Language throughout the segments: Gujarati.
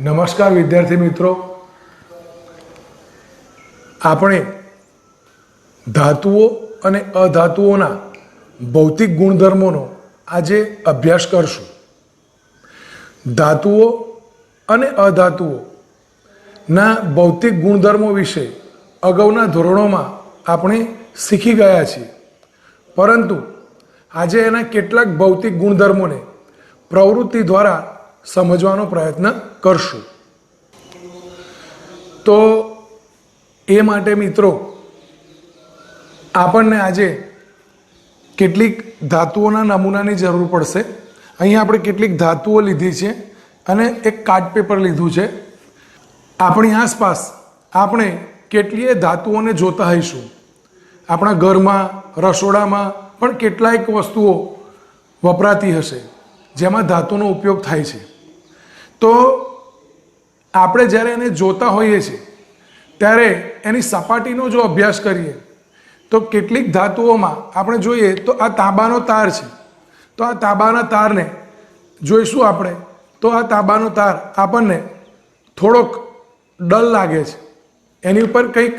નમસ્કાર વિદ્યાર્થી મિત્રો, આપણે ધાતુઓ અને અધાતુઓના ભૌતિક ગુણધર્મોનો આજે અભ્યાસ કરશું. ધાતુઓ અને અધાતુઓના ભૌતિક ગુણધર્મો વિશે અગાઉના ધોરણોમાં આપણે શીખી ગયા છીએ, પરંતુ આજે એના કેટલાક ભૌતિક ગુણધર્મોને પ્રવૃત્તિ દ્વારા સમજવાનો પ્રયત્ન કરશું. તો એ માટે મિત્રો આપણને આજે કેટલીક ધાતુઓના નમૂનાની જરૂર પડશે. અહીંયા આપણે કેટલીક ધાતુઓ લીધી છે અને એક કાર્ડ પેપર લીધું છે. આપણી આસપાસ આપણે કેટલીય ધાતુઓને જોતા હોઈશું. આપણા ઘરમાં, રસોડામાં પણ કેટલાયક વસ્તુઓ વપરાતી હશે જેમાં ધાતુનો ઉપયોગ થાય છે. તો આપણે જ્યારે એને જોતા હોઈએ છીએ ત્યારે એની સપાટીનો જો અભ્યાસ કરીએ તો કેટલીક ધાતુઓમાં આપણે જોઈએ તો આ તાંબાનો તાર છે. તો આ તાંબાના તારને જોઈશું આપણે તો આ તાંબાનો તાર આપણને થોડોક ડલ લાગે છે, એની ઉપર કંઈક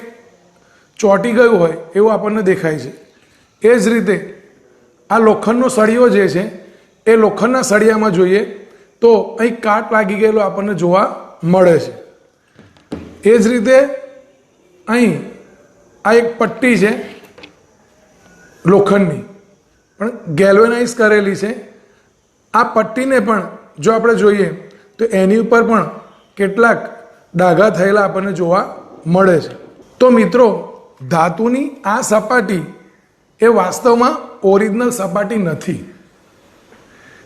ચોંટી ગયું હોય એવું આપણને દેખાય છે. એ જ રીતે આ લોખંડનો સળિયો જે છે એ લોખંડના સળિયામાં જોઈએ તો અહીં કાટ લાગી ગયેલો આપણને જોવા મળે છે. એ જ રીતે અહીં આ એક પટ્ટી છે લોખંડની, પણ ગેલ્વેનાઇઝ કરેલી છે. આ પટ્ટીને પણ જો આપણે જોઈએ તો એની ઉપર પણ કેટલાક ડાઘા થયેલા આપણને જોવા મળે છે. તો મિત્રો, ધાતુની આ સપાટી એ વાસ્તવમાં ઓરિજિનલ સપાટી નથી.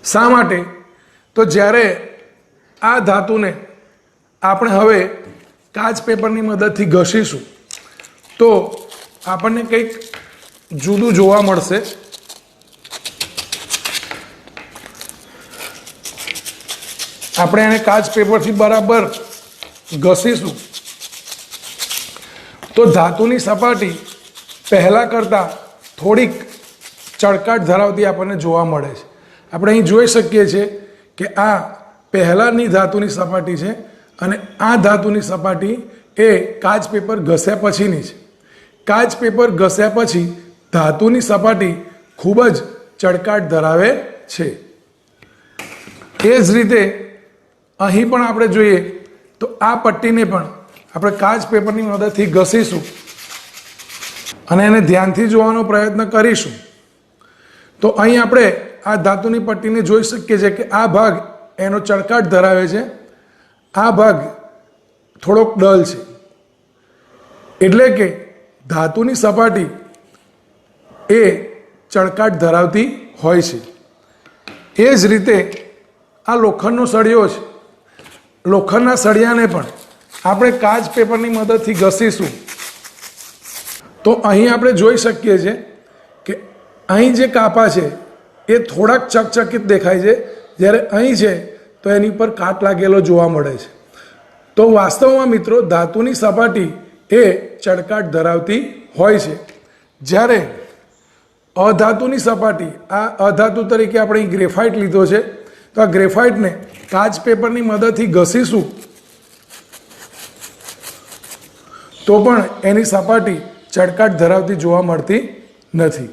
શા માટે? તો જ્યારે આ ધાતુને આપણે હવે કાચ પેપરની મદદથી ઘસીશું તો આપણને કંઈક જુદું જોવા મળશે. આપણે એને કાચ પેપરથી બરાબર ઘસીશું તો ધાતુની સપાટી પહેલાં કરતાં થોડીક ચળકાટ ધરાવતી આપણને જોવા મળે છે. આપણે અહીં જોઈ શકીએ છીએ કે આ પહેલાંની ધાતુની સપાટી છે અને આ ધાતુની સપાટી એ કાચ પેપર ઘસ્યા પછીની છે. કાચ પેપર ઘસ્યા પછી ધાતુની સપાટી ખૂબ જ ચળકાટ ધરાવે છે. એ જ રીતે અહીં પણ આપણે જોઈએ તો આ પટ્ટીને પણ આપણે કાચ પેપરની મદદથી ઘસીશું અને એને ધ્યાનથી જોવાનો પ્રયત્ન કરીશું તો અહીં આપણે આ ધાતુની પટ્ટીને જોઈ શકીએ છીએ કે આ ભાગ એનો ચળકાટ ધરાવે છે, આ ભાગ થોડોક ડલ છે. એટલે કે ધાતુની સપાટી એ ચળકાટ ધરાવતી હોય છે. એ જ રીતે આ લોખંડનો સળિયો છે. લોખંડના સળિયાને પણ આપણે કાચ પેપરની મદદથી ઘસીશું તો અહીં આપણે જોઈ શકીએ છીએ કે અહીં જે કાપા છે એ થોડાક ચકચકિત દેખાય છે, જ્યારે અહીં છે તો એની ઉપર કાટ લાગેલો જોવા મળે છે. તો વાસ્તવમાં મિત્રો ધાતુની સપાટી એ ચળકાટ ધરાવતી હોય છે. જ્યારે અધાતુની સપાટી, આ અધાતુ તરીકે આપણે ગ્રેફાઇટ લીધો છે, તો આ ગ્રેફાઇટને કાચ પેપરની મદદથી ઘસીશું તો પણ એની સપાટી ચળકાટ ધરાવતી જોવા મળતી નથી.